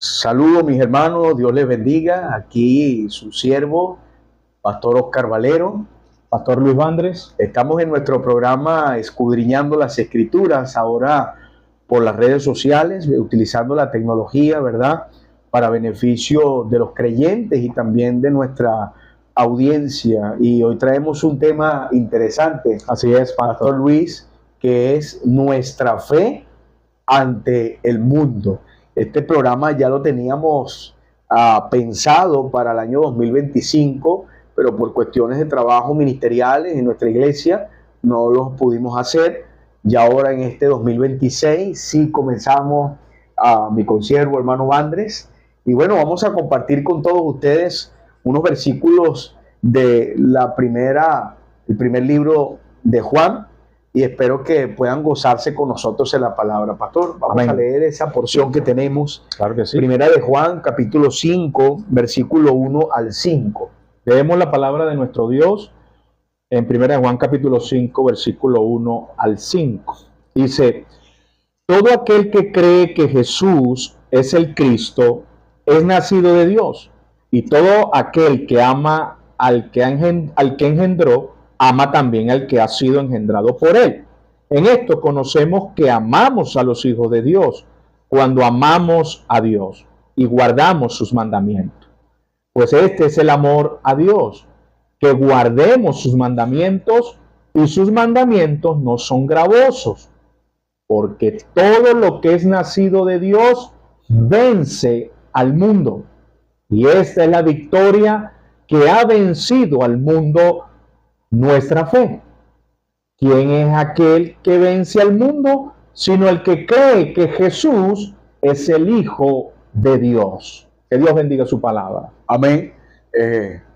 Saludos mis hermanos, Dios les bendiga. Aquí su siervo, Pastor Oscar Valero. Pastor Luis Vandres. Estamos en nuestro programa Escudriñando las Escrituras, ahora por las redes sociales, utilizando la tecnología, ¿verdad? Para beneficio de los creyentes y también de nuestra audiencia. Y hoy traemos un tema interesante. Así es, Pastor Luis, que es nuestra fe ante el mundo. Este programa ya lo teníamos pensado para el año 2025, pero por cuestiones de trabajo ministeriales en nuestra iglesia no lo pudimos hacer. Y ahora en este 2026 sí comenzamos a mi consiervo hermano Vandres. Y bueno, vamos a compartir con todos ustedes unos versículos de el primer libro de Juan, y espero que puedan gozarse con nosotros en la palabra. Pastor, vamos Amén. a leer esa porción que tenemos. Claro que sí. Primera de Juan, capítulo 5, versículo 1 al 5. Leemos la palabra de nuestro Dios en Primera de Juan, capítulo 5, versículo 1 al 5. Dice: todo aquel que cree que Jesús es el Cristo es nacido de Dios, y todo aquel que ama al que engendró, ama también al que ha sido engendrado por él. En esto conocemos que amamos a los hijos de Dios, cuando amamos a Dios y guardamos sus mandamientos. Pues este es el amor a Dios, que guardemos sus mandamientos, y sus mandamientos no son gravosos, porque todo lo que es nacido de Dios vence al mundo. Y esta es la victoria que ha vencido al mundo, nuestra fe. ¿Quién es aquel que vence al mundo? Sino el que cree que Jesús es el Hijo de Dios. Que Dios bendiga su palabra. Amén.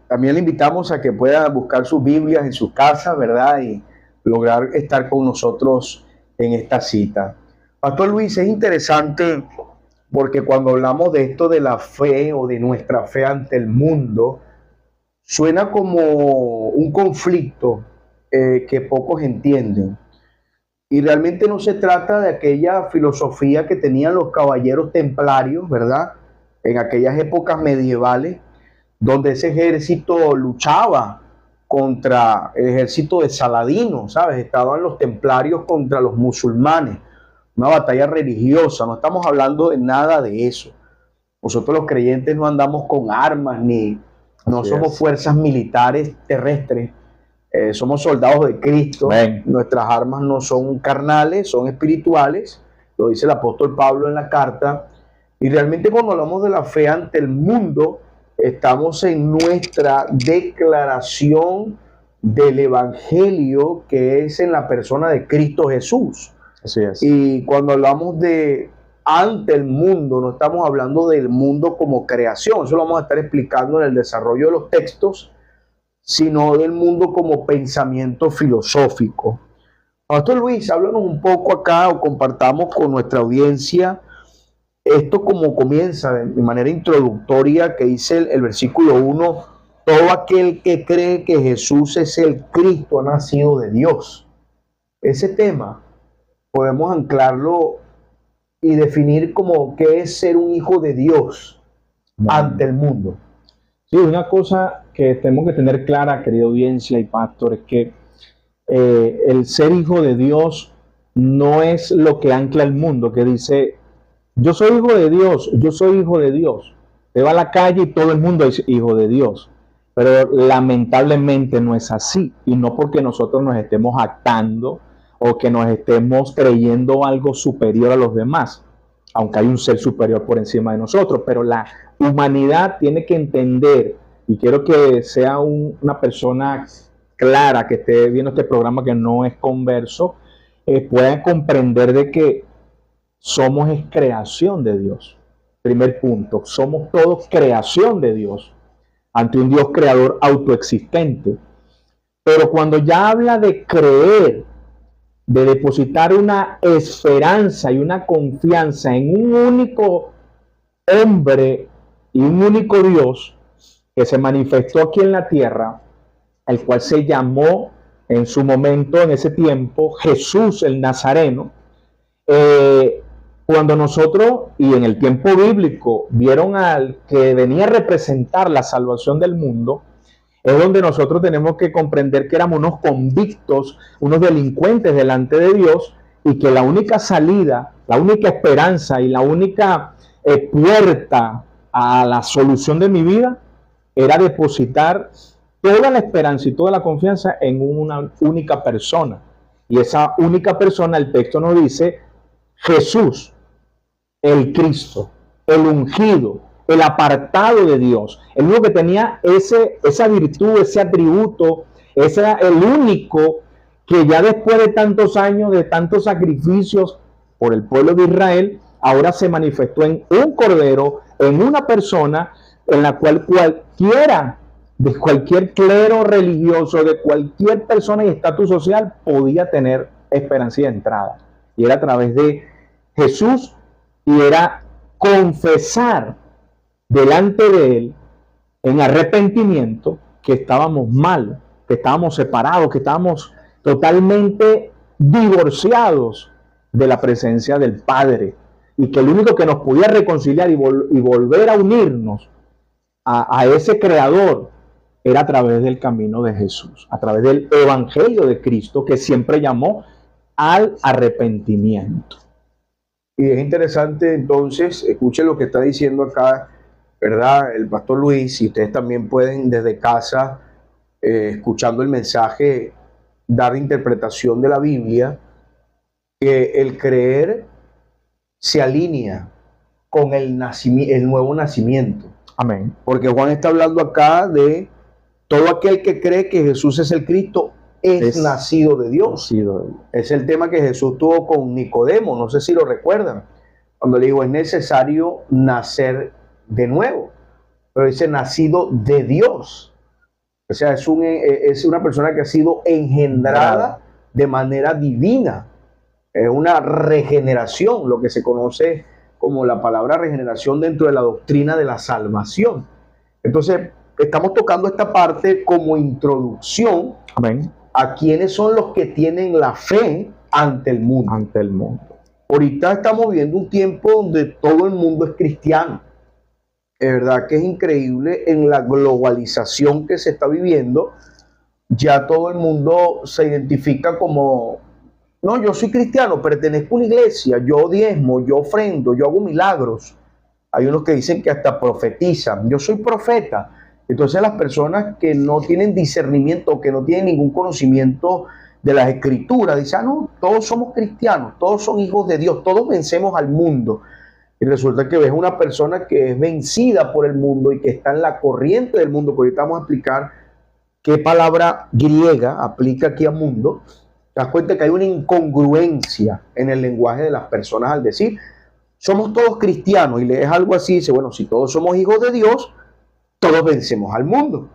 También le invitamos a que pueda buscar sus Biblias en su casa, ¿verdad? Y lograr estar con nosotros en esta cita. Pastor Luis, es interesante porque cuando hablamos de esto de la fe o de nuestra fe ante el mundo, suena como un conflicto que pocos entienden. Y realmente no se trata de aquella filosofía que tenían los caballeros templarios, ¿verdad? En aquellas épocas medievales, donde ese ejército luchaba contra el ejército de Saladino, ¿sabes? Estaban los templarios contra los musulmanes, una batalla religiosa. No estamos hablando de nada de eso. Nosotros los creyentes no andamos con armas, no somos fuerzas militares terrestres. Somos soldados de Cristo. Amén. Nuestras armas no son carnales, son espirituales. Lo dice el apóstol Pablo en la carta. Y realmente cuando hablamos de la fe ante el mundo, estamos en nuestra declaración del evangelio, que es en la persona de Cristo Jesús. Así es. Y cuando hablamos de ante el mundo, no estamos hablando del mundo como creación. Eso lo vamos a estar explicando en el desarrollo de los textos, sino del mundo como pensamiento filosófico. Pastor Luis, háblanos un poco acá, o compartamos con nuestra audiencia esto como comienza de manera introductoria, que dice el versículo 1: todo aquel que cree que Jesús es el Cristo ha nacido de Dios. Ese tema podemos anclarlo y definir como qué es ser un hijo de Dios ante el mundo. Sí, una cosa que tenemos que tener clara, querida audiencia y pastor, es que el ser hijo de Dios no es lo que ancla el mundo, que dice: yo soy hijo de Dios, yo soy hijo de Dios. Te va a la calle y todo el mundo es hijo de Dios. Pero lamentablemente no es así. Y no porque nosotros nos estemos jactando o que nos estemos creyendo algo superior a los demás, aunque hay un ser superior por encima de nosotros. Pero la humanidad tiene que entender, y quiero que sea una persona clara que esté viendo este programa, que no es converso, pueda comprender de que somos creación de Dios. Primer punto, somos todos creación de Dios, ante un Dios creador autoexistente. Pero cuando ya habla de creer, de depositar una esperanza y una confianza en un único hombre y un único Dios que se manifestó aquí en la tierra, el cual se llamó en su momento, en ese tiempo, Jesús el Nazareno, cuando nosotros, y en el tiempo bíblico, vieron al que venía a representar la salvación del mundo, es donde nosotros tenemos que comprender que éramos unos convictos, unos delincuentes delante de Dios, y que la única salida, la única esperanza y la única puerta a la solución de mi vida era depositar toda la esperanza y toda la confianza en una única persona. Y esa única persona, el texto nos dice, Jesús, el Cristo, el ungido, el apartado de Dios, el único que tenía esa virtud, ese atributo, ese era el único que ya después de tantos años, de tantos sacrificios por el pueblo de Israel, ahora se manifestó en un cordero, en una persona en la cual cualquiera, de cualquier clero religioso, de cualquier persona y estatus social, podía tener esperanza y entrada. Y era a través de Jesús, y era confesar delante de Él en arrepentimiento que estábamos mal, que estábamos separados, que estábamos totalmente divorciados de la presencia del Padre, y que el único que nos podía reconciliar y volver a unirnos a ese Creador era a través del camino de Jesús, a través del Evangelio de Cristo, que siempre llamó al arrepentimiento. Y es interesante entonces, escuchen lo que está diciendo acá, ¿verdad? El pastor Luis, y ustedes también pueden desde casa, escuchando el mensaje, dar interpretación de la Biblia, que el creer se alinea con el nuevo nacimiento. Amén. Porque Juan está hablando acá de todo aquel que cree que Jesús es el Cristo, es nacido de Dios. Es el tema que Jesús tuvo con Nicodemo, no sé si lo recuerdan, cuando le dijo, es necesario nacer de nuevo, pero dice nacido de Dios. O sea, es una persona que ha sido engendrada de manera divina. Es una regeneración, lo que se conoce como la palabra regeneración dentro de la doctrina de la salvación. Entonces, estamos tocando esta parte como introducción. Amén. A quiénes son los que tienen la fe ante el mundo. Ante el mundo. Ahorita estamos viviendo un tiempo donde todo el mundo es cristiano. Es verdad que es increíble en la globalización que se está viviendo. Ya todo el mundo se identifica como, no, yo soy cristiano, pertenezco a una iglesia, yo diezmo, yo ofrendo, yo hago milagros. Hay unos que dicen que hasta profetizan, yo soy profeta. Entonces las personas que no tienen discernimiento, que no tienen ningún conocimiento de las escrituras, dicen, no, todos somos cristianos, todos son hijos de Dios, todos vencemos al mundo. Y resulta que ves una persona que es vencida por el mundo y que está en la corriente del mundo, porque ahorita vamos a explicar qué palabra griega aplica aquí a mundo. Te das cuenta que hay una incongruencia en el lenguaje de las personas al decir, somos todos cristianos, y lees algo así y dice, bueno, si todos somos hijos de Dios, todos vencemos al mundo.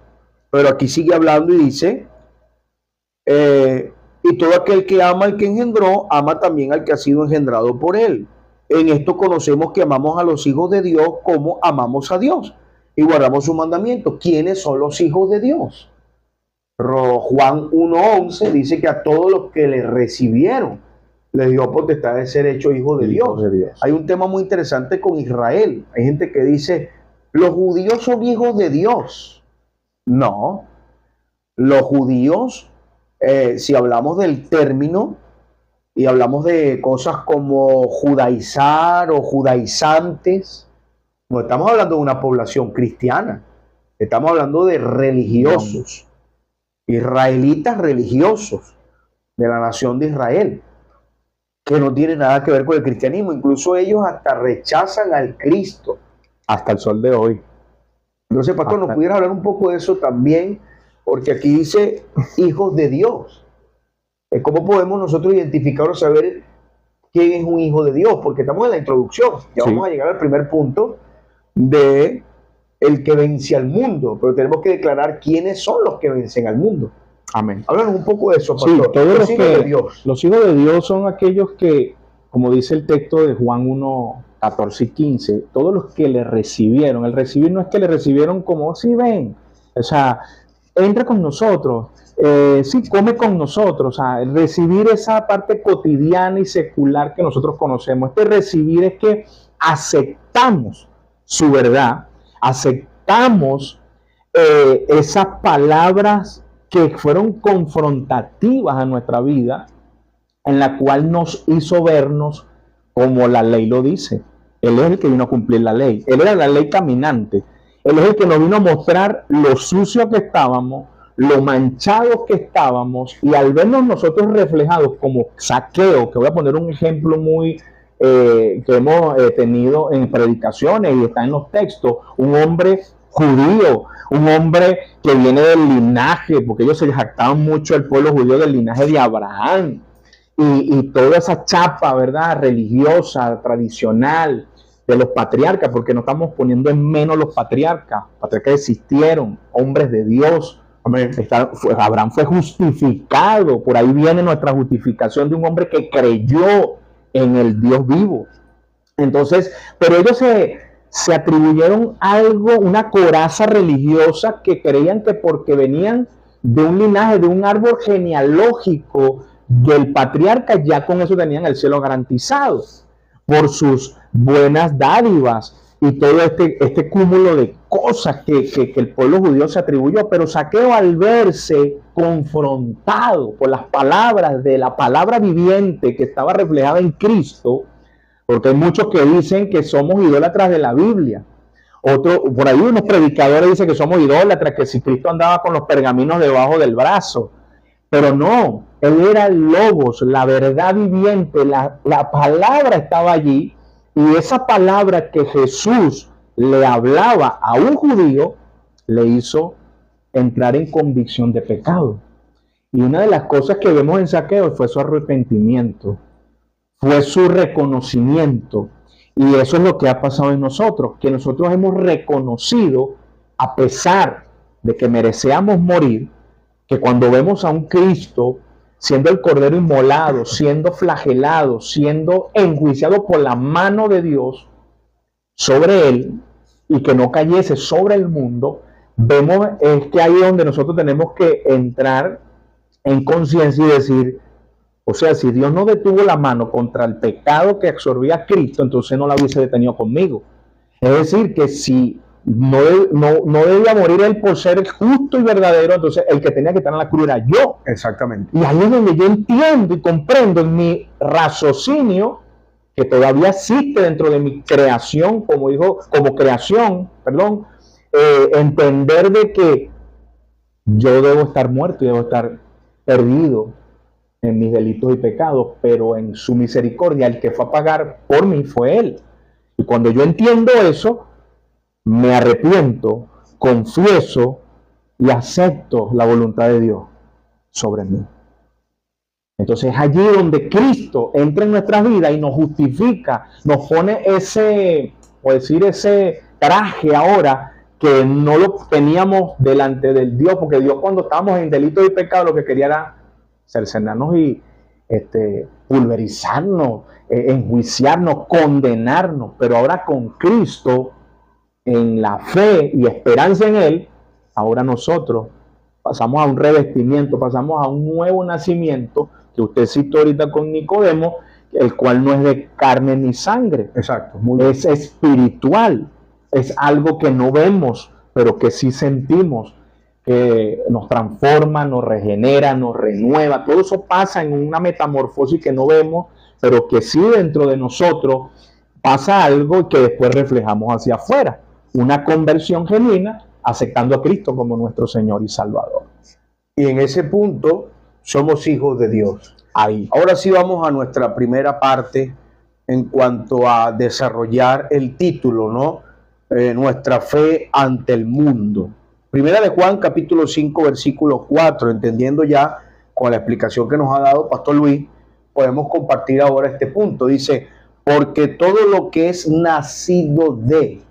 Pero aquí sigue hablando y dice, y todo aquel que ama al que engendró, ama también al que ha sido engendrado por él. En esto conocemos que amamos a los hijos de Dios como amamos a Dios y guardamos sus mandamientos. ¿Quiénes son los hijos de Dios? Juan 1:11 dice que a todos los que le recibieron les dio potestad de ser hechos hijos de Dios. Hay un tema muy interesante con Israel. Hay gente que dice, los judíos son hijos de Dios. No, los judíos, si hablamos del término y hablamos de cosas como judaizar o judaizantes, no estamos hablando de una población cristiana, estamos hablando de religiosos, israelitas religiosos de la nación de Israel, que no tienen nada que ver con el cristianismo. Incluso ellos hasta rechazan al Cristo. Hasta el sol de hoy. Entonces, pastor, ¿nos pudiera hablar un poco de eso también? Porque aquí dice hijos de Dios. ¿Cómo podemos nosotros identificar o saber quién es un hijo de Dios? Porque estamos en la introducción. Ya vamos a llegar al primer punto de el que vence al mundo. Pero tenemos que declarar quiénes son los que vencen al mundo. Amén. Háblanos un poco de eso, pastor. Sí, todos los hijos de Dios. Los hijos de Dios son aquellos que, como dice el texto de Juan 1:14 y 15, todos los que le recibieron. El recibir no es que le recibieron como, sí, ven, o sea, entra con nosotros, sí, come con nosotros, o sea, recibir esa parte cotidiana y secular que nosotros conocemos. Recibir es que aceptamos su verdad, aceptamos esas palabras que fueron confrontativas a nuestra vida, en la cual nos hizo vernos como la ley lo dice. Él es el que vino a cumplir la ley. Él era la ley caminante. Él es el que nos vino a mostrar lo sucio que estábamos, lo manchados que estábamos, y al vernos nosotros reflejados como Zaqueo, que voy a poner un ejemplo muy que hemos tenido en predicaciones y está en los textos, un hombre judío, un hombre que viene del linaje, porque ellos se jactaban mucho, el pueblo judío, del linaje de Abraham, y toda esa chapa, ¿verdad?, religiosa, tradicional de los patriarcas, porque no estamos poniendo en menos los patriarcas existieron, hombres de Dios. Abraham fue justificado, por ahí viene nuestra justificación de un hombre que creyó en el Dios vivo. Entonces, pero ellos se atribuyeron algo, una coraza religiosa, que creían que porque venían de un linaje, de un árbol genealógico del patriarca, ya con eso tenían el cielo garantizado por sus buenas dádivas y todo este cúmulo de cosas que el pueblo judío se atribuyó. Pero Zaqueo, al verse confrontado por las palabras de la palabra viviente que estaba reflejada en Cristo, porque hay muchos que dicen que somos idólatras de la Biblia. Por ahí unos predicadores dicen que somos idólatras, que si Cristo andaba con los pergaminos debajo del brazo. Pero no, él era el logos, la verdad viviente, la palabra estaba allí, y esa palabra que Jesús le hablaba a un judío le hizo entrar en convicción de pecado. Y una de las cosas que vemos en Zaqueo fue su arrepentimiento, fue su reconocimiento. Y eso es lo que ha pasado en nosotros, que nosotros hemos reconocido, a pesar de que merecíamos morir, que cuando vemos a un Cristo siendo el Cordero inmolado, siendo flagelado, siendo enjuiciado por la mano de Dios sobre él, y que no cayese sobre el mundo, vemos es que ahí es donde nosotros tenemos que entrar en conciencia y decir, o sea, si Dios no detuvo la mano contra el pecado que absorbía a Cristo, entonces no la hubiese detenido conmigo. Es decir, que si no debía morir él por ser justo y verdadero, entonces el que tenía que estar en la cruz era yo. Exactamente. Y ahí es donde yo entiendo y comprendo en mi raciocinio, que todavía existe dentro de mi creación, como creación, entender de que yo debo estar muerto y debo estar perdido en mis delitos y pecados, pero en su misericordia el que fue a pagar por mí fue él. Y cuando yo entiendo eso, me arrepiento, confieso y acepto la voluntad de Dios sobre mí. Entonces es allí donde Cristo entra en nuestras vidas y nos justifica, nos pone ese traje ahora que no lo teníamos delante del Dios, porque Dios, cuando estábamos en delitos y pecados, lo que quería era cercenarnos y pulverizarnos, enjuiciarnos, condenarnos. Pero ahora con Cristo, en la fe y esperanza en Él, ahora nosotros pasamos a un revestimiento, pasamos a un nuevo nacimiento, que usted citó ahorita con Nicodemo, el cual no es de carne ni sangre. Exacto. Es espiritual, es algo que no vemos, pero que sí sentimos, que nos transforma, nos regenera, nos renueva. Todo eso pasa en una metamorfosis que no vemos, pero que sí dentro de nosotros pasa algo que después reflejamos hacia afuera. Una conversión genuina, aceptando a Cristo como nuestro Señor y Salvador. Y en ese punto somos hijos de Dios. Ahí. Ahora sí vamos a nuestra primera parte en cuanto a desarrollar el título, ¿no? Nuestra fe ante el mundo. Primera de Juan, capítulo 5, versículo 4, entendiendo ya con la explicación que nos ha dado Pastor Luis, podemos compartir ahora este punto. Dice, porque todo lo que es nacido de...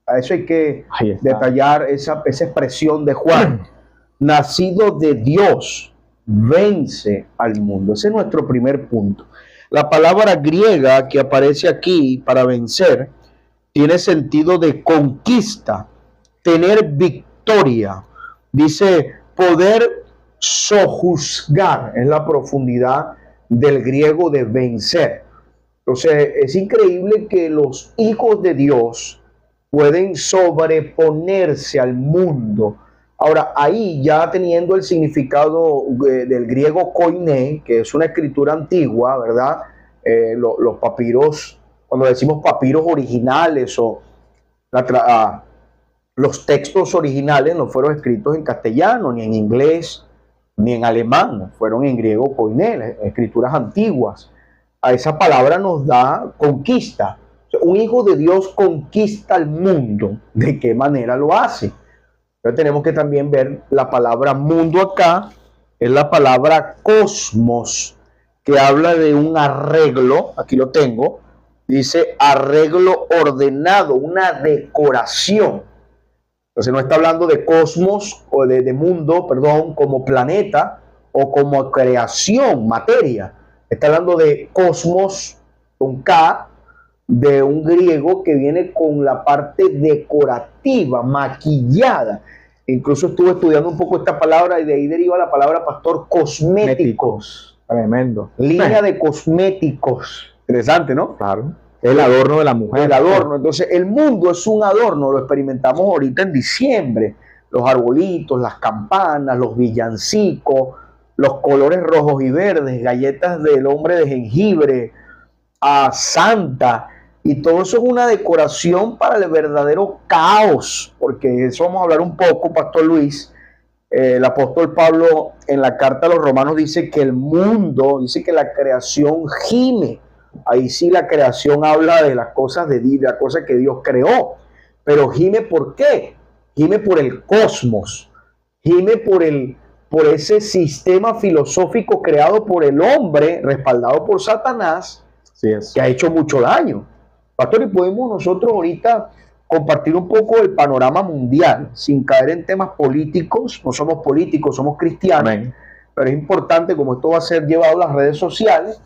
A eso hay que detallar esa expresión de Juan. Nacido de Dios, vence al mundo. Ese es nuestro primer punto. La palabra griega que aparece aquí para vencer tiene sentido de conquista, tener victoria. Dice, poder sojuzgar, es la profundidad del griego de vencer. Entonces, es increíble que los hijos de Dios pueden sobreponerse al mundo. Ahora, ahí ya teniendo el significado del griego koiné, que es una escritura antigua, ¿verdad? Los papiros, cuando decimos papiros originales o los textos originales no fueron escritos en castellano, ni en inglés, ni en alemán, fueron en griego koiné, escrituras antiguas. A esa palabra nos da conquista. Un hijo de Dios conquista el mundo. ¿De qué manera lo hace? Entonces tenemos que también ver la palabra mundo acá, es la palabra cosmos, que habla de un arreglo, aquí lo tengo, dice arreglo ordenado, una decoración. Entonces no está hablando de cosmos o de mundo, perdón, como planeta o como creación, materia. Está hablando de cosmos con K, de un griego que viene con la parte decorativa, maquillada. Incluso estuve estudiando un poco esta palabra y de ahí deriva la palabra, pastor, cosméticos. Tremendo. Línea de cosméticos. Interesante, ¿no? Claro. El adorno de la mujer. El adorno. Entonces, el mundo es un adorno, lo experimentamos ahorita en diciembre. Los arbolitos, las campanas, los villancicos, los colores rojos y verdes, galletas del hombre de jengibre, a Santa, y todo eso es una decoración para el verdadero caos, porque eso vamos a hablar un poco, Pastor Luis. El apóstol Pablo en la carta a los romanos dice que el mundo, dice que la creación gime. Ahí sí la creación habla de las cosas de Dios, de las cosas que Dios creó, pero gime ¿por qué? Gime por el cosmos, gime por ese sistema filosófico creado por el hombre, respaldado por Satanás, sí es, que ha hecho mucho daño. Pastor, y podemos nosotros ahorita compartir un poco el panorama mundial, sin caer en temas políticos. No somos políticos, somos cristianos. Amén. Pero es importante, como esto va a ser llevado a las redes sociales,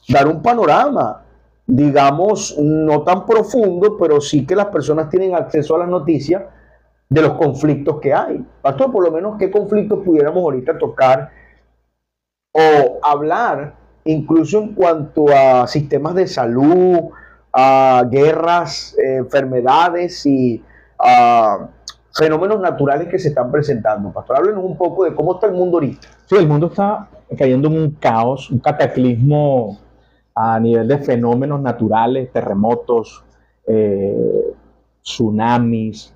dar un panorama, digamos, no tan profundo, pero sí que las personas tienen acceso a las noticias de los conflictos que hay. Pastor, por lo menos, ¿qué conflictos pudiéramos ahorita tocar o hablar, incluso en cuanto a sistemas de salud, a guerras, enfermedades y fenómenos naturales que se están presentando? Pastor, háblenos un poco de cómo está el mundo ahorita. Sí, el mundo está cayendo en un caos, un cataclismo a nivel de fenómenos naturales, terremotos, tsunamis.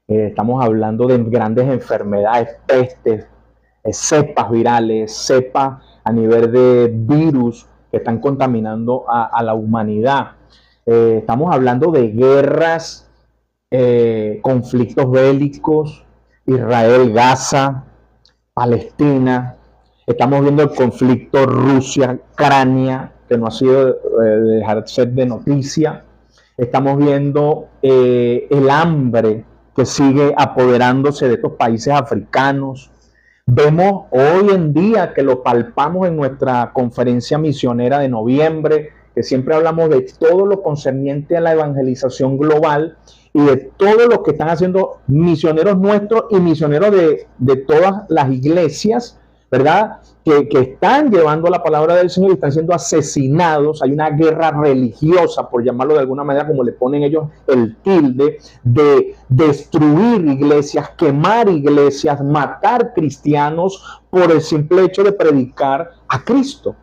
Estamos hablando de grandes enfermedades, pestes, cepas virales, cepas a nivel de virus que están contaminando a la humanidad. Estamos hablando de guerras, conflictos bélicos, Israel, Gaza, Palestina. Estamos viendo el conflicto Rusia-Ucrania, que no ha sido dejar de ser de noticia. Estamos viendo el hambre que sigue apoderándose de estos países africanos. Vemos hoy en día, que lo palpamos en nuestra conferencia misionera de noviembre, que siempre hablamos de todo lo concerniente a la evangelización global y de todo lo que están haciendo misioneros nuestros y misioneros de todas las iglesias, ¿verdad? Que están llevando la palabra del Señor y están siendo asesinados. Hay una guerra religiosa, por llamarlo de alguna manera, como le ponen ellos el tilde, de destruir iglesias, quemar iglesias, matar cristianos por el simple hecho de predicar a Cristo.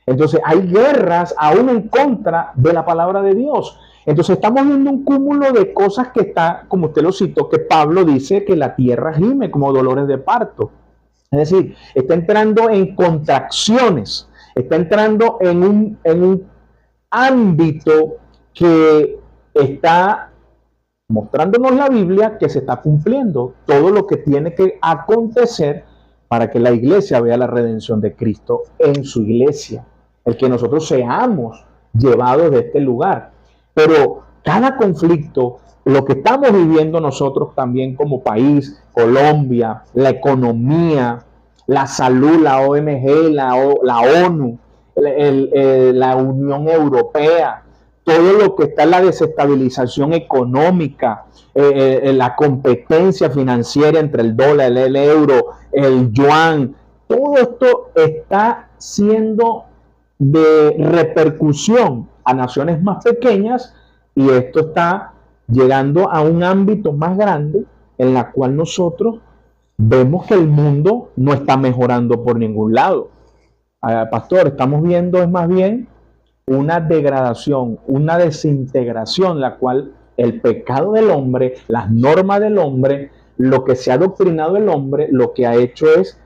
Entonces hay guerras aún en contra de la palabra de Dios. Entonces estamos viendo un cúmulo de cosas que está, como usted lo citó, que Pablo dice que la tierra gime como dolores de parto. Es decir, está entrando en contracciones, está entrando en un ámbito que está mostrándonos la Biblia que se está cumpliendo todo lo que tiene que acontecer para que la iglesia vea la redención de Cristo en su iglesia, el que nosotros seamos llevados de este lugar. Pero cada conflicto, lo que estamos viviendo nosotros también como país, Colombia, la economía, la salud, la OMG, la ONU, la Unión Europea, todo lo que está en la desestabilización económica, la competencia financiera entre el dólar, el euro, el yuan, todo esto está siendo de repercusión a naciones más pequeñas y esto está llegando a un ámbito más grande en la cual nosotros vemos que el mundo no está mejorando por ningún lado. Pastor, estamos viendo es más bien una degradación, una desintegración, la cual el pecado del hombre, las normas del hombre, lo que se ha adoctrinado el hombre, lo que ha hecho es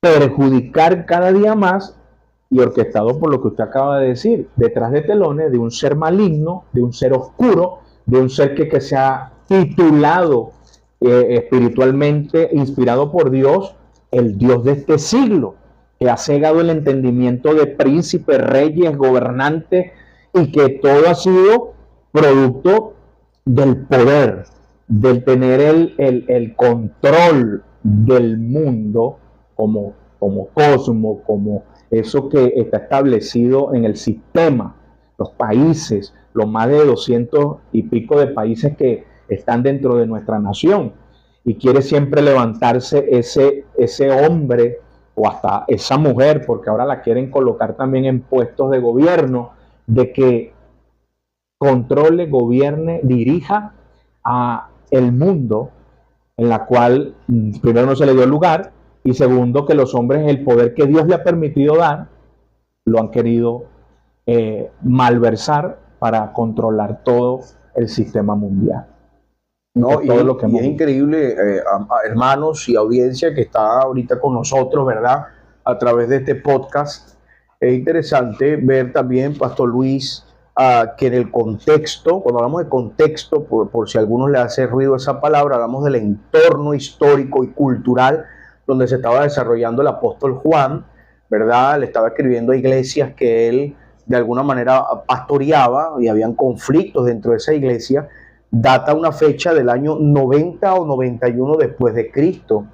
perjudicar cada día más y orquestado por lo que usted acaba de decir, detrás de telones de un ser maligno, de un ser oscuro, de un ser que se ha titulado espiritualmente, inspirado por Dios, el Dios de este siglo, que ha cegado el entendimiento de príncipes, reyes, gobernantes, y que todo ha sido producto del poder, del tener el control del mundo como cosmos, como eso que está establecido en el sistema, los países, los más de 200 y pico de países que están dentro de nuestra nación. Y quiere siempre levantarse ese hombre o hasta esa mujer, porque ahora la quieren colocar también en puestos de gobierno, de que controle, gobierne, dirija a el mundo, en la cual primero no se le dio lugar y segundo que los hombres el poder que Dios le ha permitido dar lo han querido malversar para controlar todo el sistema mundial. No, y es increíble, hermanos y audiencia que está ahorita con nosotros, ¿verdad? A través de este podcast. Es interesante ver también, Pastor Luis, que en el contexto, cuando hablamos de contexto, por si a algunos le hace ruido esa palabra, hablamos del entorno histórico y cultural donde se estaba desarrollando el apóstol Juan, ¿verdad? Le estaba escribiendo a iglesias que él de alguna manera pastoreaba y habían conflictos dentro de esa iglesia. Data una fecha del año 90 o 91 después de Cristo.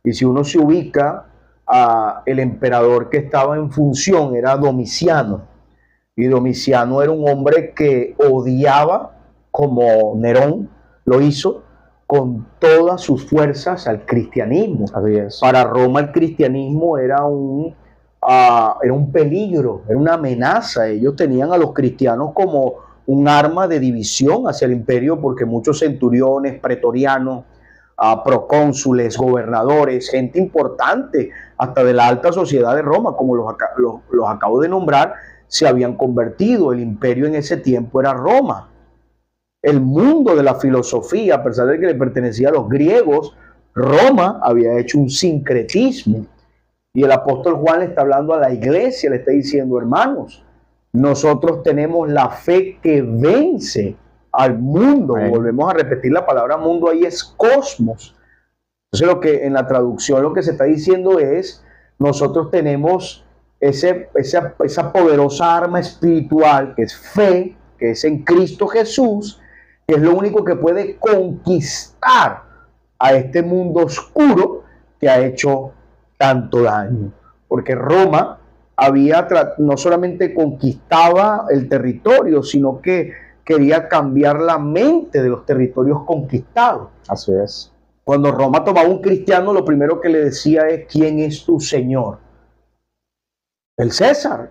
Y si uno se ubica, el emperador que estaba en función era Domiciano. Y Domiciano era un hombre que odiaba, como Nerón lo hizo, con todas sus fuerzas al cristianismo. Para Roma el cristianismo era un peligro, era una amenaza. Ellos tenían a los cristianos como un arma de división hacia el imperio, porque muchos centuriones, pretorianos, procónsules, gobernadores, gente importante, hasta de la alta sociedad de Roma, como los acabo de nombrar, se habían convertido. El imperio en ese tiempo era Roma. El mundo de la filosofía, a pesar de que le pertenecía a los griegos, Roma había hecho un sincretismo. Y el apóstol Juan le está hablando a la iglesia, le está diciendo, hermanos, nosotros tenemos la fe que vence al mundo. Volvemos a repetir la palabra mundo, ahí es cosmos. Entonces lo que en la traducción lo que se está diciendo es, nosotros tenemos esa poderosa arma espiritual que es fe, que es en Cristo Jesús, que es lo único que puede conquistar a este mundo oscuro que ha hecho tanto daño. Porque Roma no solamente conquistaba el territorio, sino que quería cambiar la mente de los territorios conquistados. Así es. Cuando Roma tomaba un cristiano, lo primero que le decía es, ¿quién es tu Señor? El César.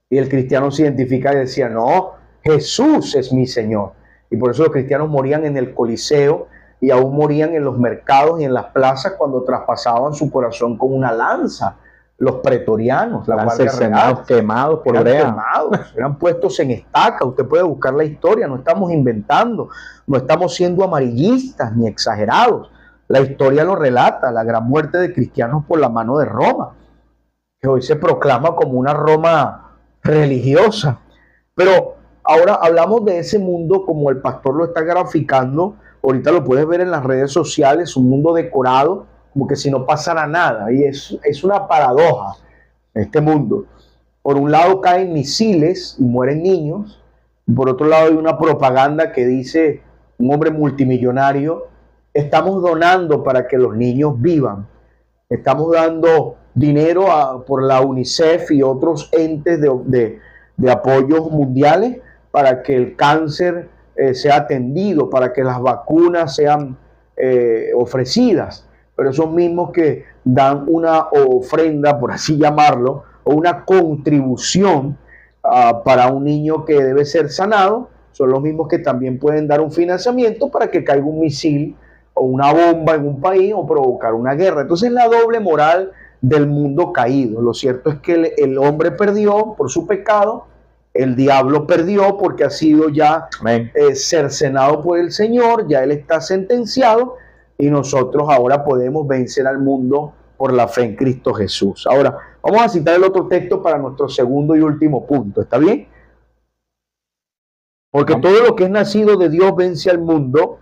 Y el cristiano se identifica y decía, no, Jesús es mi Señor. Y por eso los cristianos morían en el Coliseo y aún morían en los mercados y en las plazas cuando traspasaban su corazón con una lanza. Los pretorianos, la Guardia Real, quemados por eran puestos en estaca. Usted puede buscar la historia, no estamos inventando, no estamos siendo amarillistas ni exagerados. La historia lo relata, la gran muerte de cristianos por la mano de Roma, que hoy se proclama como una Roma religiosa. Pero ahora hablamos de ese mundo como el pastor lo está graficando. Ahorita lo puedes ver en las redes sociales, un mundo decorado como que si no pasara nada. Y es una paradoja este mundo. Por un lado caen misiles y mueren niños, y por otro lado hay una propaganda que dice, un hombre multimillonario, estamos donando para que los niños vivan. Estamos dando dinero por la UNICEF y otros entes de apoyos mundiales para que el cáncer sea atendido, para que las vacunas sean ofrecidas. Pero esos mismos que dan una ofrenda, por así llamarlo, o una contribución para un niño que debe ser sanado, son los mismos que también pueden dar un financiamiento para que caiga un misil o una bomba en un país o provocar una guerra. Entonces la doble moral del mundo caído. Lo cierto es que el hombre perdió por su pecado, el diablo perdió porque ha sido ya cercenado por el Señor, ya él está sentenciado y nosotros ahora podemos vencer al mundo por la fe en Cristo Jesús. Ahora, vamos a citar el otro texto para nuestro segundo y último punto, ¿está bien? Porque todo lo que es nacido de Dios vence al mundo.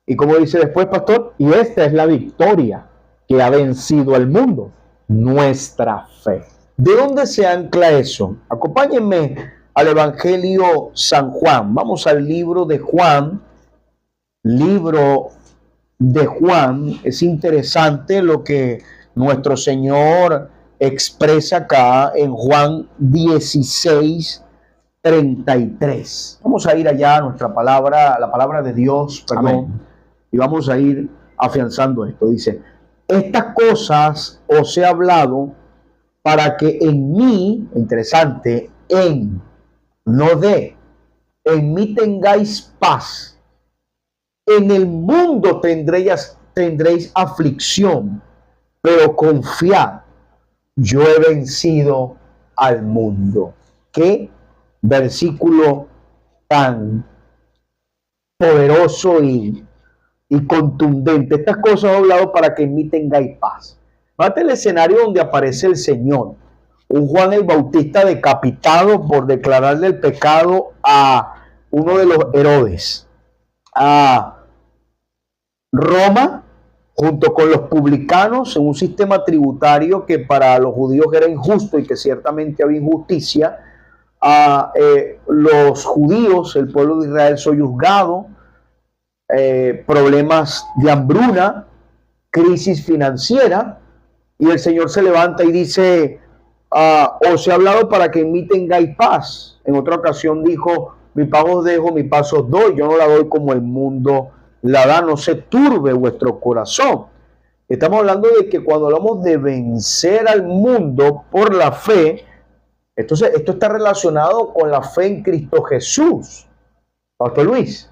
Y como dice después, pastor, y esta es la victoria que ha vencido al mundo, nuestra fe. ¿De dónde se ancla eso? Acompáñenme al Evangelio San Juan. Vamos al libro de Juan. Libro de Juan. Es interesante lo que nuestro Señor expresa acá en Juan 16:33. Vamos a ir allá a nuestra palabra, la palabra de Dios, perdón. Amén. Y vamos a ir afianzando esto. Dice, estas cosas os he hablado para que en mí, interesante, no de, en mí tengáis paz. En el mundo tendréis aflicción, pero confiad, yo he vencido al mundo. Qué versículo tan poderoso y contundente. Estas cosas he hablado para que en mí tengáis paz. Fíjate el escenario donde aparece el Señor. Un Juan el Bautista decapitado por declararle el pecado a uno de los Herodes. A Roma, junto con los publicanos, en un sistema tributario que para los judíos era injusto y que ciertamente había injusticia. Los judíos, el pueblo de Israel, soyuzgado, problemas de hambruna, crisis financiera, y el Señor se levanta y dice, os he hablado para que en mí tengáis paz. En otra ocasión dijo, mi paz os dejo, mi paz os doy, yo no la doy como el mundo la da, no se turbe vuestro corazón. Estamos hablando de que cuando hablamos de vencer al mundo por la fe, entonces esto está relacionado con la fe en Cristo Jesús, Pastor Luis.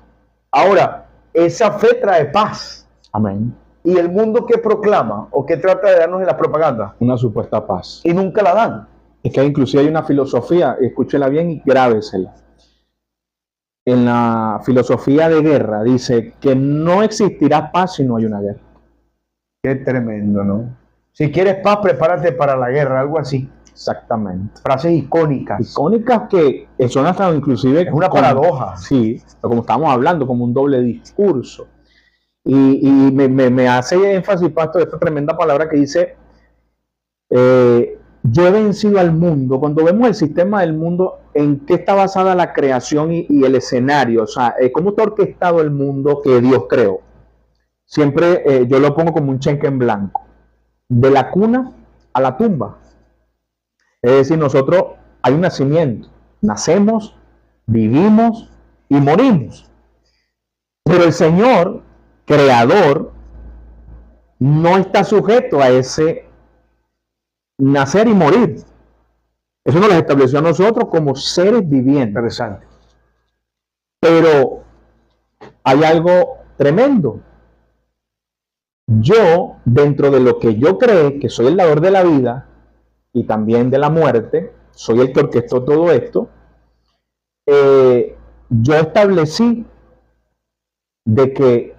Ahora, esa fe trae paz. Amén. ¿Y el mundo qué proclama o qué trata de darnos en la propaganda? Una supuesta paz. Y nunca la dan. Es que inclusive hay una filosofía, escúchela bien y grábesela. En la filosofía de guerra dice que no existirá paz si no hay una guerra. Qué tremendo, ¿no? Si quieres paz, prepárate para la guerra, algo así. Exactamente. Frases icónicas. Icónicas que son hasta inclusive... Es una paradoja. Sí, como estamos hablando, como un doble discurso. Y me hace énfasis, pastor, esta tremenda palabra que dice, yo he vencido al mundo. Cuando vemos el sistema del mundo, ¿en qué está basada la creación y el escenario? O sea, ¿cómo está orquestado el mundo que Dios creó? Siempre yo lo pongo como un cheque en blanco. De la cuna a la tumba. Es decir, nosotros hay un nacimiento. Nacemos, vivimos y morimos. Pero el Señor, creador, no está sujeto a ese nacer y morir. Eso nos lo estableció a nosotros como seres vivientes. Interesante. Pero hay algo tremendo. Yo, dentro de lo que yo creo que soy el dador de la vida y también de la muerte, soy el que orquestó todo esto, yo establecí de que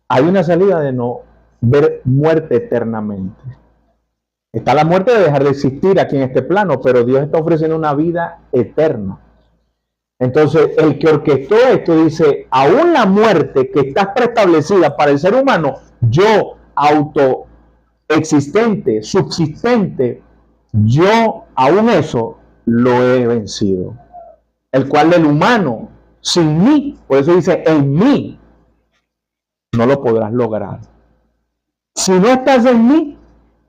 hay una salida de no ver muerte eternamente. Está la muerte de dejar de existir aquí en este plano, pero Dios está ofreciendo una vida eterna. Entonces, el que orquestó esto dice, aún la muerte que está preestablecida para el ser humano, yo, autoexistente, subsistente, yo aún eso lo he vencido. El cual del humano, sin mí, por eso dice, en mí, no lo podrás lograr. Si no estás en mí,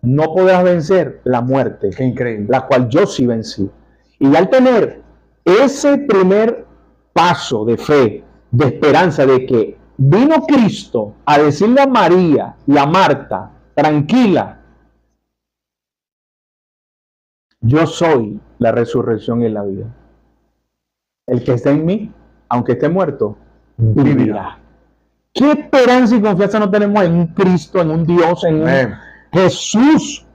no podrás vencer la muerte. Qué increíble. La cual yo sí vencí. Y al tener ese primer paso de fe, de esperanza de que vino Cristo a decirle a María y a Marta, tranquila, Yo soy la resurrección y la vida. El que está en mí, aunque esté muerto, vivirá. ¿Qué esperanza y confianza no tenemos en un Cristo, en un Dios, en un Jesús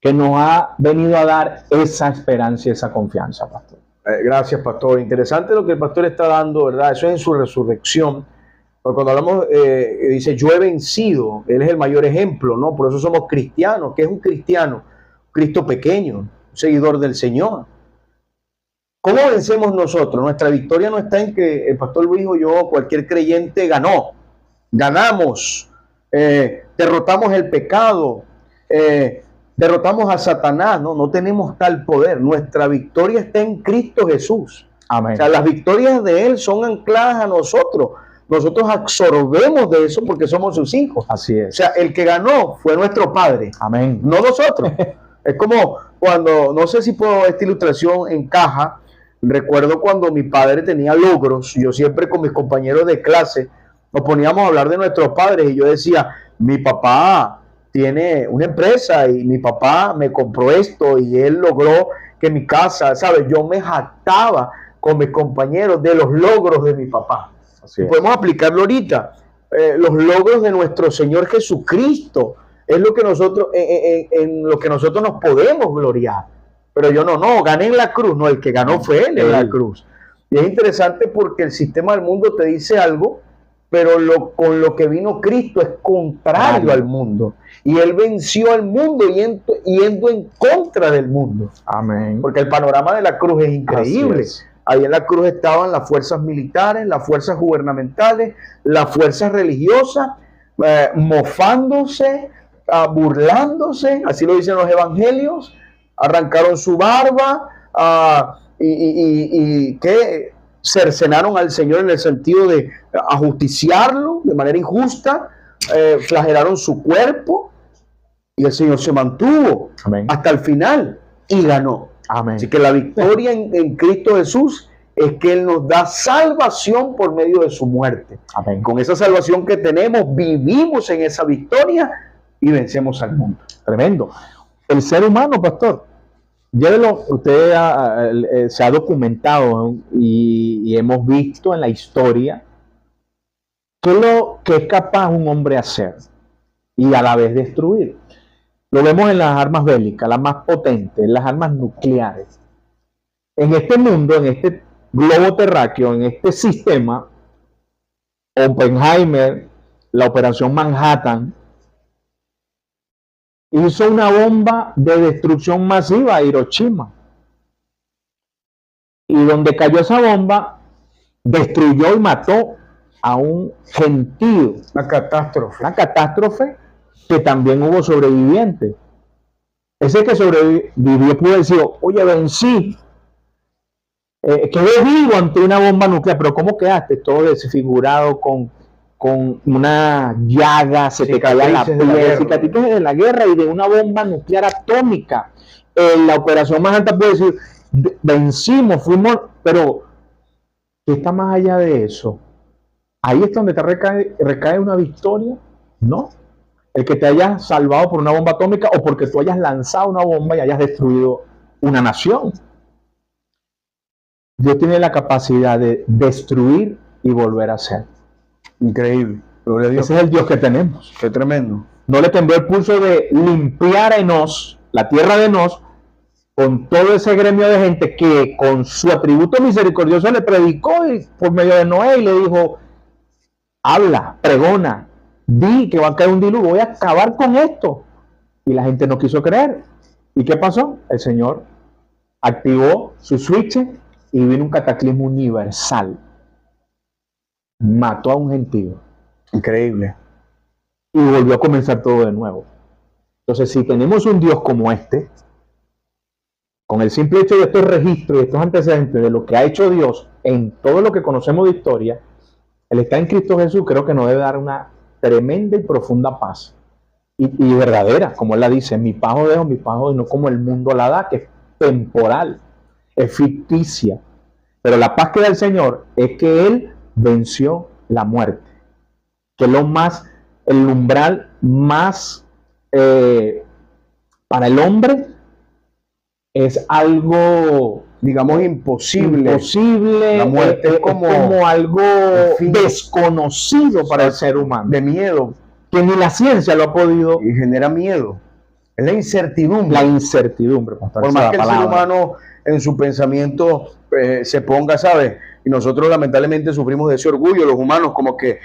que nos ha venido a dar esa esperanza y esa confianza, pastor? Gracias, pastor. Interesante lo que el pastor está dando, ¿verdad? Eso es en su resurrección. Porque cuando hablamos, dice, yo he vencido, él es el mayor ejemplo, ¿no? Por eso somos cristianos. ¿Qué es un cristiano? Cristo pequeño, un seguidor del Señor. ¿Cómo vencemos nosotros? Nuestra victoria no está en que el pastor Luis o yo, cualquier creyente, ganamos, derrotamos el pecado, derrotamos a Satanás, no tenemos tal poder. Nuestra victoria está en Cristo Jesús. Amén. O sea, las victorias de Él son ancladas a nosotros. Nosotros absorbemos de eso porque somos sus hijos. Así es. O sea, el que ganó fue nuestro Padre. Amén. No nosotros. Es como cuando, no sé si puedo esta ilustración encaja. Recuerdo cuando mi padre tenía logros, yo siempre con mis compañeros de clase nos poníamos a hablar de nuestros padres y yo decía, mi papá tiene una empresa y mi papá me compró esto y él logró que mi casa, ¿sabes? Yo me jactaba con mis compañeros de los logros de mi papá. Así es. Podemos aplicarlo ahorita. Los logros de nuestro Señor Jesucristo es lo que nosotros, en lo que nosotros nos podemos gloriar. Pero yo no, gané en la cruz. No, el que ganó fue él en la cruz. Y es interesante porque el sistema del mundo te dice algo, pero con lo que vino Cristo es contrario al mundo. Y él venció al mundo yendo en contra del mundo. Amén. Porque el panorama de la cruz es increíble. Ahí en la cruz estaban las fuerzas militares, las fuerzas gubernamentales, las fuerzas religiosas, mofándose, burlándose, así lo dicen los evangelios. Arrancaron su barba y que cercenaron al Señor en el sentido de ajusticiarlo de manera injusta, flagelaron su cuerpo y el Señor se mantuvo hasta el final y ganó. Amén. Así que la victoria en Cristo Jesús es que Él nos da salvación por medio de su muerte. Amén. Con esa salvación que tenemos, vivimos en esa victoria y vencemos al mundo. Tremendo. El ser humano, pastor, llévelo, usted se ha documentado y hemos visto en la historia qué es lo que es capaz un hombre hacer y a la vez destruir. Lo vemos en las armas bélicas, las más potentes, las armas nucleares. En este mundo, en este globo terráqueo, en este sistema, Oppenheimer, la operación Manhattan, hizo una bomba de destrucción masiva a Hiroshima. Y donde cayó esa bomba, destruyó y mató a un gentío. Una catástrofe. Una catástrofe que también hubo sobrevivientes. Ese que sobrevivió pudo decir, oye, vencí. Quedé vivo ante una bomba nuclear, pero ¿cómo quedaste? Todo desfigurado con una llaga, se te caía la piel, cicatrices de la guerra y de una bomba nuclear atómica. La operación más alta puede decir, vencimos, fuimos, pero ¿qué está más allá de eso? Ahí es donde te recae una victoria, ¿no? El que te hayas salvado por una bomba atómica o porque tú hayas lanzado una bomba y hayas destruido una nación. Dios tiene la capacidad de destruir y volver a ser. Increíble. Gloria a Dios. Ese es el Dios que tenemos. Qué tremendo. No le tembló el pulso de limpiar en Nos, la tierra de Nos, con todo ese gremio de gente que con su atributo misericordioso le predicó y por medio de Noé y le dijo, habla, pregona, di que va a caer un diluvio, voy a acabar con esto. Y la gente no quiso creer. ¿Y qué pasó? El Señor activó su switch y vino un cataclismo universal. Mató a un gentío. Increíble. Y volvió a comenzar todo de nuevo. Entonces, si tenemos un Dios como este, con el simple hecho de estos registros y estos antecedentes de lo que ha hecho Dios en todo lo que conocemos de historia, Él está en Cristo Jesús, creo que nos debe dar una tremenda y profunda paz. Y verdadera, como Él la dice, mi paz os dejo, mi paz os doy, no como el mundo la da, que es temporal, es ficticia. Pero la paz que da el Señor es que Él venció la muerte, que es el umbral más para el hombre es algo, digamos, imposible. La muerte es como algo desconocido para el ser humano. De miedo. Que ni la ciencia lo ha podido. Y genera miedo. Es la incertidumbre. La incertidumbre, pastor. Por más que el ser humano en su pensamiento se ponga, ¿sabes? Y nosotros lamentablemente sufrimos de ese orgullo, los humanos, como que,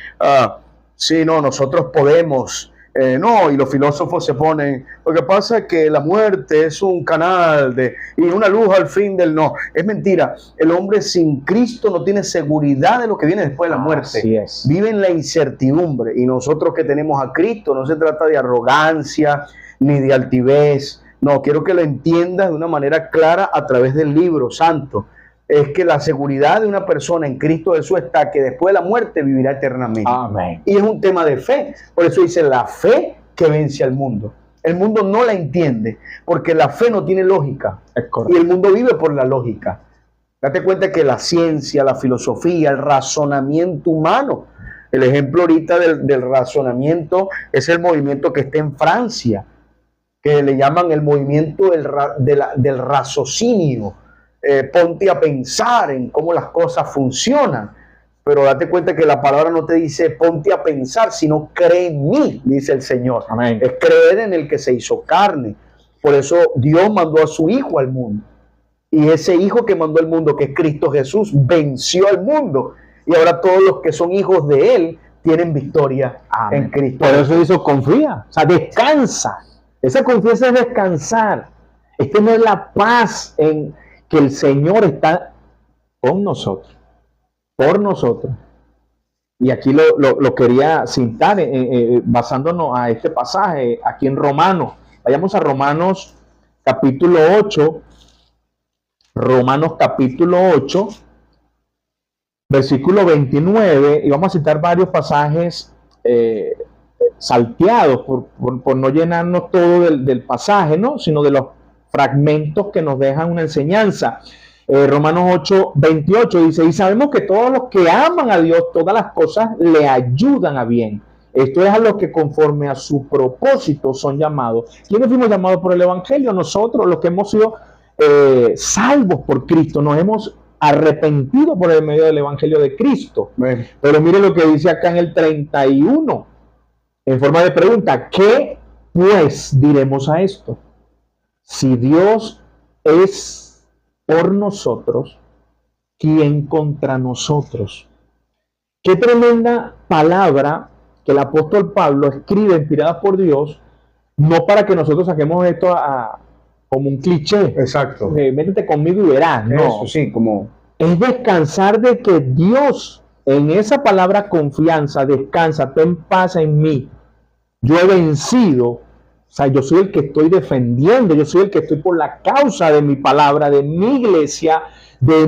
sí, no, nosotros podemos. No, y los filósofos se ponen, lo que pasa es que la muerte es un canal y una luz al fin del no. Es mentira, el hombre sin Cristo no tiene seguridad de lo que viene después de la muerte. Así es. Vive en la incertidumbre, y nosotros que tenemos a Cristo, no se trata de arrogancia ni de altivez. No, quiero que lo entiendas de una manera clara a través del libro santo. Es que la seguridad de una persona en Cristo Jesús está que después de la muerte vivirá eternamente. Amén. Y es un tema de fe. Por eso dice la fe que vence al mundo. El mundo no la entiende porque la fe no tiene lógica. Y el mundo vive por la lógica. Date cuenta que la ciencia, la filosofía, el razonamiento humano, el ejemplo ahorita del razonamiento es el movimiento que está en Francia, que le llaman el movimiento del raciocinio. Ponte a pensar en cómo las cosas funcionan, pero date cuenta que la palabra no te dice ponte a pensar, sino cree en mí, dice el Señor. Amén. Es creer en el que se hizo carne. Por eso Dios mandó a su Hijo al mundo, y ese Hijo que mandó al mundo, que es Cristo Jesús, venció al mundo, y ahora todos los que son hijos de Él tienen victoria. Amén. En Cristo. Por eso hizo confía, o sea, descansa. Esa confianza es descansar, es tener la paz en que el Señor está con nosotros, por nosotros. Y aquí lo quería citar basándonos a este pasaje aquí en Romanos. Vayamos a Romanos capítulo 8. Romanos capítulo 8, versículo 29. Y vamos a citar varios pasajes salteados por no llenarnos todo del pasaje, ¿no? Sino de los fragmentos que nos dejan una enseñanza. Romanos 8, 28 dice, y sabemos que todos los que aman a Dios, todas las cosas le ayudan a bien. Esto es a los que conforme a su propósito son llamados. ¿Quiénes fuimos llamados por el Evangelio? Nosotros, los que hemos sido salvos por Cristo, nos hemos arrepentido por el medio del Evangelio de Cristo. Bueno. Pero mire lo que dice acá en el 31, en forma de pregunta, ¿qué pues diremos a esto? Si Dios es por nosotros, ¿quién contra nosotros? Qué tremenda palabra que el apóstol Pablo escribe inspirada por Dios, no para que nosotros saquemos esto como un cliché. Exacto. Métete conmigo y verás. No. Eso sí, como... Es descansar de que Dios, en esa palabra confianza, descansa, ten paz en mí. Yo he vencido, o sea, yo soy el que estoy defendiendo, yo soy el que estoy por la causa de mi palabra, de mi iglesia, de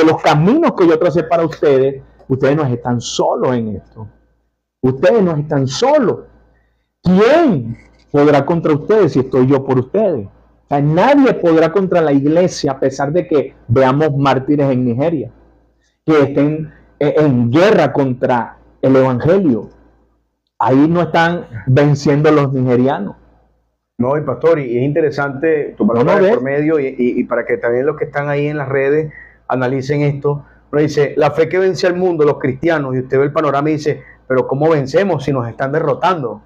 los caminos que yo tracé para ustedes. Ustedes no están solos en esto. Ustedes no están solos. ¿Quién podrá contra ustedes si estoy yo por ustedes? O sea, nadie podrá contra la iglesia a pesar de que veamos mártires en Nigeria, que estén en guerra contra el evangelio. Ahí no están venciendo los nigerianos. No, y pastor, y es interesante tu palabra por medio y para que también los que están ahí en las redes analicen esto. Pero dice, la fe que vence al mundo, los cristianos, y usted ve el panorama y dice, pero ¿cómo vencemos si nos están derrotando?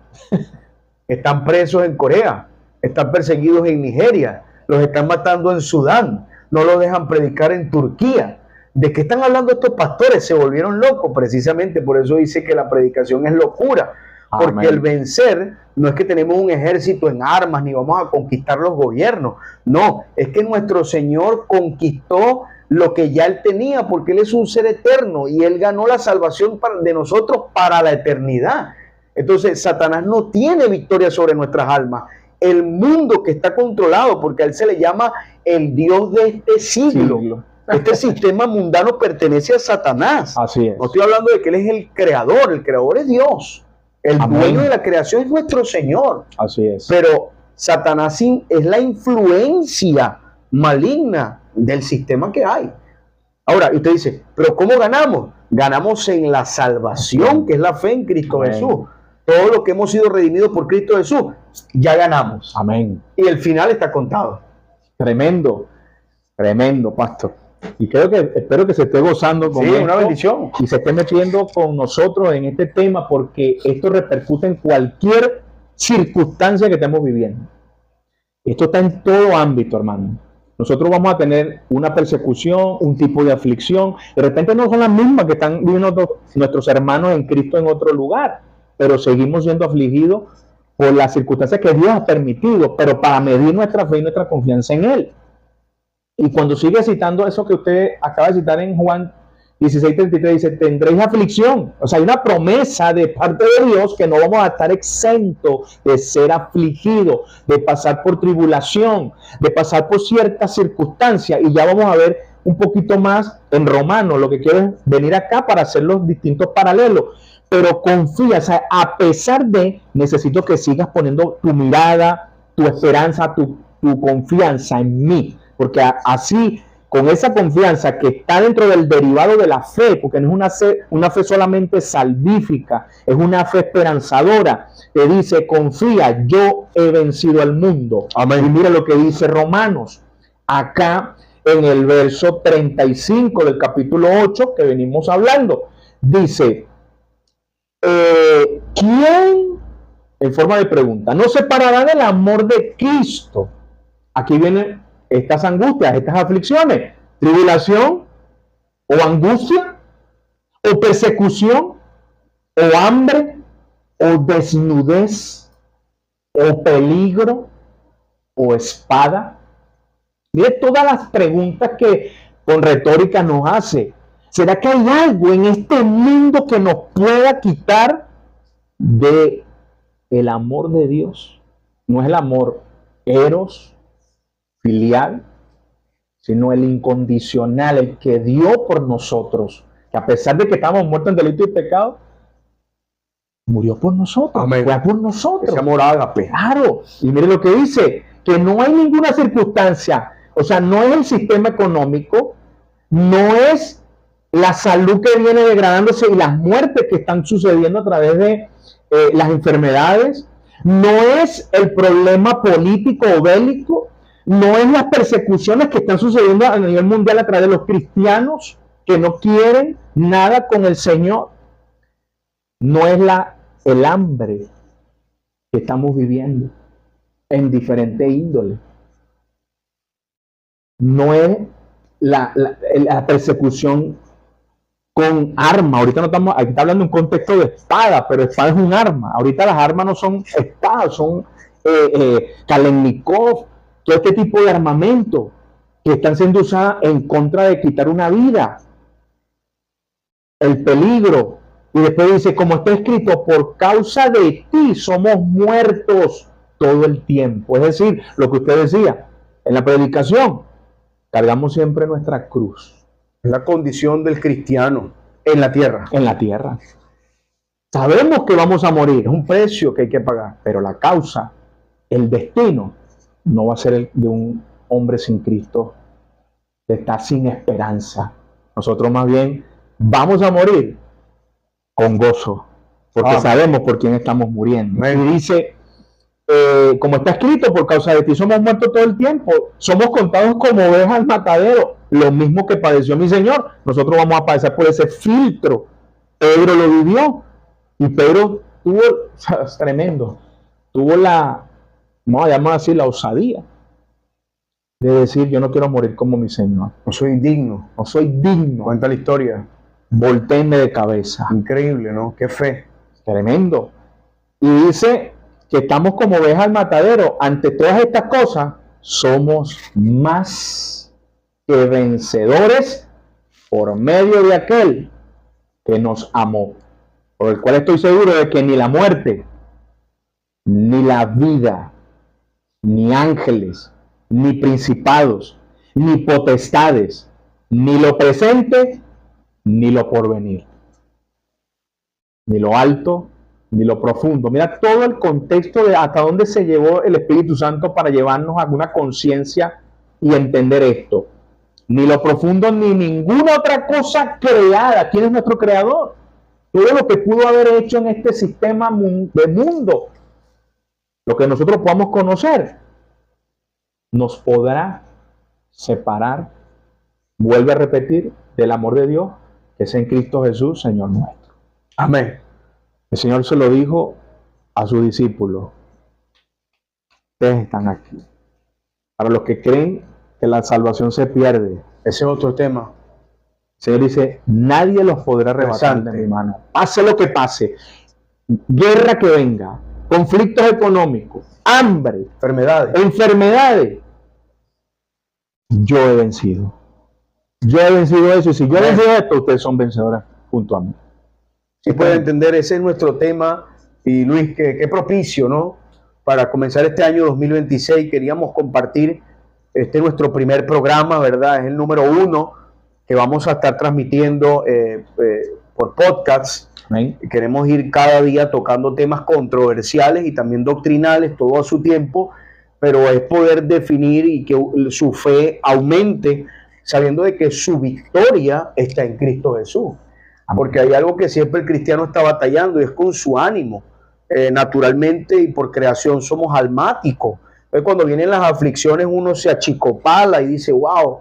Están presos en Corea, están perseguidos en Nigeria, los están matando en Sudán, no los dejan predicar en Turquía. ¿De qué están hablando estos pastores? Se volvieron locos, precisamente por eso dice que la predicación es locura. Porque Amén. El vencer no es que tenemos un ejército en armas ni vamos a conquistar los gobiernos. No, es que nuestro Señor conquistó lo que ya Él tenía, porque Él es un ser eterno y Él ganó la salvación de nosotros para la eternidad. Entonces, Satanás no tiene victoria sobre nuestras almas. El mundo que está controlado, porque a Él se le llama el Dios de este siglo. Este sistema mundano pertenece a Satanás. Así es. No estoy hablando de que Él es el creador es Dios. El Amén. Dueño de la creación es nuestro Señor. Así es. Pero Satanás es la influencia maligna del sistema que hay. Ahora, usted dice, ¿pero cómo ganamos? Ganamos en la salvación, que es la fe en Cristo Amén. Jesús. Todo lo que hemos sido redimidos por Cristo Jesús, ya ganamos. Amén. Y el final está contado. Tremendo, tremendo, pastor. Y espero que se esté gozando con esto. Una bendición. Y se esté metiendo con nosotros en este tema, porque esto repercute en cualquier circunstancia que estemos viviendo. Esto está en todo ámbito, hermano. Nosotros vamos a tener una persecución, un tipo de aflicción. De repente no son las mismas que están viviendo nuestros hermanos en Cristo en otro lugar, pero seguimos siendo afligidos por las circunstancias que Dios ha permitido, pero para medir nuestra fe y nuestra confianza en Él. Y cuando sigue citando eso que usted acaba de citar en Juan 16:33, dice, tendréis aflicción. O sea, hay una promesa de parte de Dios que no vamos a estar exentos de ser afligidos, de pasar por tribulación, de pasar por ciertas circunstancias. Y ya vamos a ver un poquito más en Romanos. Lo que quiero es venir acá para hacer los distintos paralelos. Pero confía, o sea, a pesar de, necesito que sigas poniendo tu mirada, tu esperanza, tu confianza en mí. Porque así, con esa confianza que está dentro del derivado de la fe, porque no es una fe solamente salvífica, es una fe esperanzadora, te dice, confía, yo he vencido al mundo. Amén. Y mira lo que dice Romanos, acá en el verso 35 del capítulo 8 que venimos hablando, dice, ¿quién, en forma de pregunta, nos separará del amor de Cristo? Aquí vienen estas angustias, estas aflicciones, tribulación o angustia o persecución o hambre o desnudez o peligro o espada. Mire todas las preguntas que con retórica nos hace. ¿Será que hay algo en este mundo que nos pueda quitar de el amor de Dios? No es el amor eros, filial, sino el incondicional, el que dio por nosotros, que a pesar de que estábamos muertos en delito y pecado, murió por nosotros. Amén. Fue por nosotros. Ese amor ágape. Claro. Y mire lo que dice, que no hay ninguna circunstancia, o sea, no es el sistema económico, no es la salud que viene degradándose y las muertes que están sucediendo a través de las enfermedades, no es el problema político o bélico, no es las persecuciones que están sucediendo a nivel mundial a través de los cristianos que no quieren nada con el Señor, no es el hambre que estamos viviendo en diferentes índoles, no es la persecución con arma. Ahorita no estamos, aquí está hablando en un contexto de espada, pero espada es un arma. Ahorita las armas no son espadas, son Kalashnikov, todo este tipo de armamento que están siendo usadas en contra de quitar una vida. El peligro. Y después dice, como está escrito, por causa de ti somos muertos todo el tiempo. Es decir, lo que usted decía en la predicación, cargamos siempre nuestra cruz. Es la condición del cristiano en la tierra. En la tierra. Sabemos que vamos a morir, es un precio que hay que pagar, pero la causa, el destino, no va a ser el de un hombre sin Cristo, que está sin esperanza. Nosotros más bien vamos a morir con gozo, porque sabemos por quién estamos muriendo. Y dice, como está escrito, por causa de ti somos muertos todo el tiempo, somos contados como ovejas al matadero. Lo mismo que padeció mi Señor, nosotros vamos a padecer por ese filtro. Pedro lo vivió y Pedro tuvo, o sea, es tremendo, tuvo vamos a llamar así, la osadía de decir, yo no quiero morir como mi Señor. No soy digno. No soy digno. Cuenta la historia. Voltéenme de cabeza. Increíble, ¿no? Qué fe. Tremendo. Y dice que estamos como ovejas al matadero. Ante todas estas cosas, somos más que vencedores por medio de aquel que nos amó, por el cual estoy seguro de que ni la muerte, ni la vida, ni ángeles, ni principados, ni potestades, ni lo presente, ni lo porvenir, ni lo alto, ni lo profundo. Mira todo el contexto de hasta dónde se llevó el Espíritu Santo para llevarnos a alguna conciencia y entender esto. Ni lo profundo, ni ninguna otra cosa creada. ¿Quién es nuestro creador? Todo lo que pudo haber hecho en este sistema de mundo, lo que nosotros podamos conocer, nos podrá separar, vuelve a repetir, del amor de Dios que es en Cristo Jesús, Señor nuestro? Amén. El Señor se lo dijo a sus discípulos. Ustedes están aquí. Para los que creen que la salvación se pierde, Ese es otro tema. el Señor dice, nadie los podrá arrebatar de mi mano. Pase lo que pase, guerra que venga, conflictos económicos, hambre, enfermedades. Yo he vencido. Yo he vencido eso. Y si yo he vencido esto, ustedes son vencedores junto a mí. Si pueden entender, ese es nuestro tema. Y Luis, qué propicio, ¿no? Para comenzar este año 2026, queríamos compartir nuestro primer programa, ¿verdad? Es el número 1 que vamos a estar transmitiendo por podcasts. Amén. Queremos ir cada día tocando temas controversiales y también doctrinales, todo a su tiempo, pero es poder definir y que su fe aumente, sabiendo de que su victoria está en Cristo Jesús. Porque hay algo que siempre el cristiano está batallando y es con su ánimo. Naturalmente y por creación somos almáticos. Entonces, cuando vienen las aflicciones uno se achicopala y dice, wow,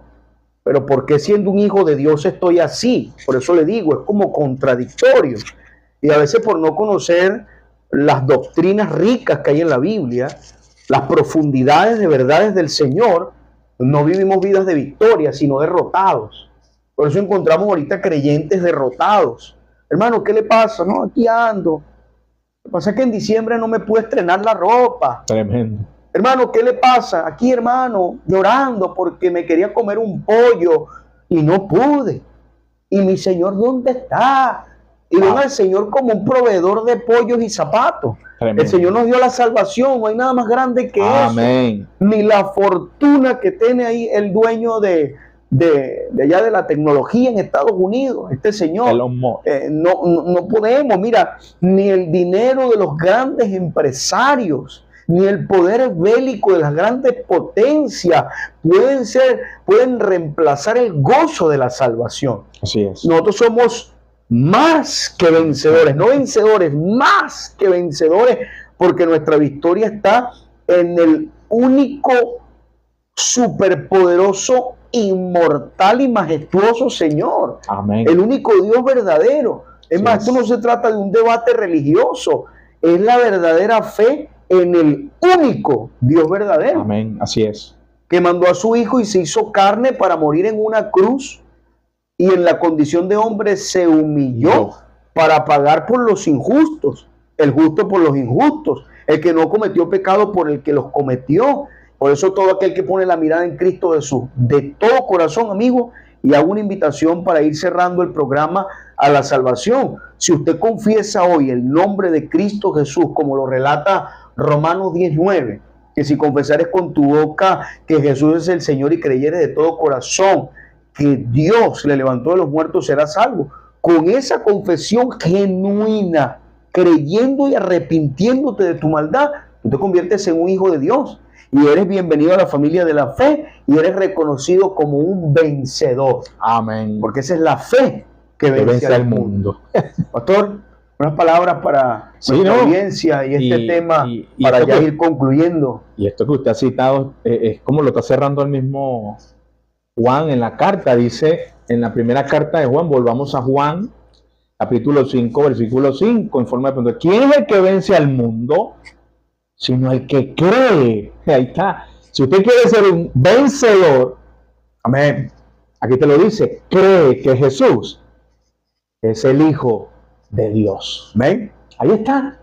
pero ¿por qué siendo un hijo de Dios estoy así? Por eso le digo, es como contradictorio. Y a veces por no conocer las doctrinas ricas que hay en la Biblia, las profundidades de verdades del Señor, no vivimos vidas de victoria, sino derrotados. Por eso encontramos ahorita creyentes derrotados. Hermano, ¿qué le pasa? No, aquí ando. Lo que pasa es que en diciembre no me pude estrenar la ropa. Tremendo. Hermano, ¿qué le pasa? Aquí, hermano, llorando porque me quería comer un pollo y no pude. ¿Y mi Señor dónde está? Y ven al Señor como un proveedor de pollos y zapatos. Tremendo. El Señor nos dio la salvación, no hay nada más grande que Amén. eso. Ni la fortuna que tiene ahí el dueño de allá de la tecnología en Estados Unidos, este señor. No podemos, mira, ni el dinero de los grandes empresarios, ni el poder bélico de las grandes potencias pueden reemplazar el gozo de la salvación. Así es. Nosotros somos más que vencedores, no vencedores, más que vencedores, porque nuestra victoria está en el único superpoderoso, inmortal y majestuoso Señor. Amén. El único Dios verdadero. Es más, esto no se trata de un debate religioso, es la verdadera fe en el único Dios verdadero. Amén, así es. Que mandó a su Hijo y se hizo carne para morir en una cruz y en la condición de hombre se humilló para pagar por los injustos, el justo por los injustos, el que no cometió pecado por el que los cometió. Por eso todo aquel que pone la mirada en Cristo Jesús, de todo corazón, amigo, y hago una invitación para ir cerrando el programa a la salvación. Si usted confiesa hoy el nombre de Cristo Jesús, como lo relata Romanos 19, que si confesares con tu boca que Jesús es el Señor y creyeres de todo corazón que Dios le levantó de los muertos, serás salvo. Con esa confesión genuina, creyendo y arrepintiéndote de tu maldad, tú te conviertes en un hijo de Dios. Y eres bienvenido a la familia de la fe y eres reconocido como un vencedor. Amén. Porque esa es la fe que vence al mundo. Pastor, unas palabras para nuestra audiencia y este tema para ya ir concluyendo. Y esto que usted ha citado es como lo está cerrando el mismo Juan en la carta. Dice en la primera carta de Juan, volvamos a Juan, capítulo 5, versículo 5, en forma de pregunta. ¿Quién es el que vence al mundo? Sino el que cree. Ahí está. Si usted quiere ser un vencedor, amén, aquí te lo dice, cree que Jesús es el Hijo de Dios. Amén. Ahí está.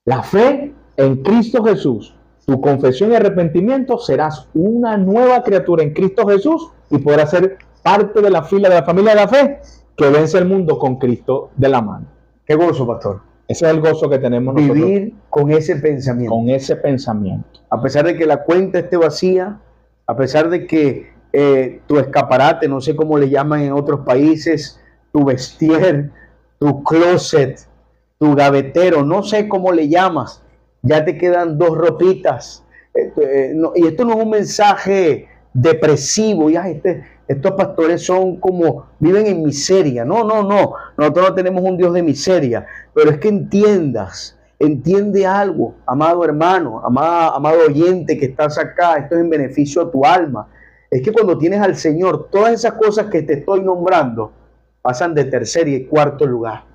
La fe en Cristo Jesús, tu confesión y arrepentimiento, serás una nueva criatura en Cristo Jesús y podrás ser parte de la fila de la familia de la fe que vence el mundo con Cristo de la mano. Qué gozo, pastor. Ese es el gozo que tenemos nosotros. Vivir con ese pensamiento. Con ese pensamiento. A pesar de que la cuenta esté vacía, a pesar de que tu escaparate, no sé cómo le llaman en otros países, tu vestier, tu closet, tu gavetero, no sé cómo le llamas, ya te quedan 2 ropitas. Y esto no es un mensaje depresivo, ya estos pastores son como, viven en miseria. No, nosotros no tenemos un Dios de miseria, pero es que entiendas entiende algo, amado hermano, amado oyente que estás acá, esto es en beneficio a tu alma. Es que cuando tienes al Señor, todas esas cosas que te estoy nombrando pasan de tercer y cuarto lugar.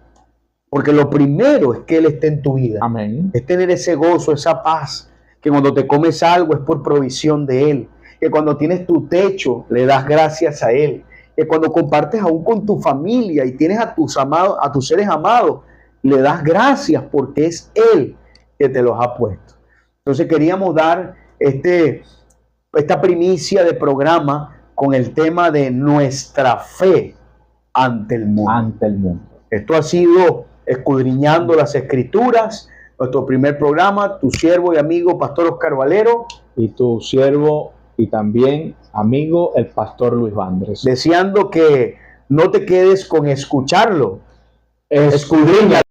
Porque lo primero es que Él esté en tu vida. Amén. Es tener ese gozo, esa paz, que cuando te comes algo es por provisión de Él, que cuando tienes tu techo le das gracias a Él, que cuando compartes aún con tu familia y tienes a tus amados, a tus seres amados, le das gracias porque es Él que te los ha puesto. Entonces queríamos dar esta primicia de programa con el tema de nuestra fe ante el mundo. Ante el mundo. Esto ha sido Escudriñando las Escrituras, nuestro primer programa, tu siervo y amigo Pastor Oscar Valero. Y tu siervo y también amigo, el Pastor Luis Vandres. Deseando que no te quedes con escucharlo. Escudriña